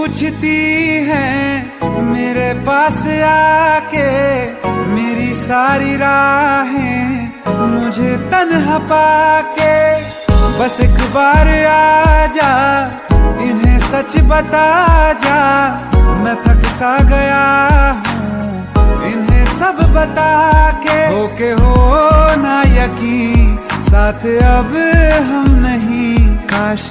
पूछती हैं मेरे पास आके, मेरी सारी राहें मुझे तन्हा पाके। बस एक बार आ जा, इन्हें सच बता जा, मैं थक सा गया हूँ इन्हें सब बता के। होके हो ना यकीन, साथ अब हम नहीं, काश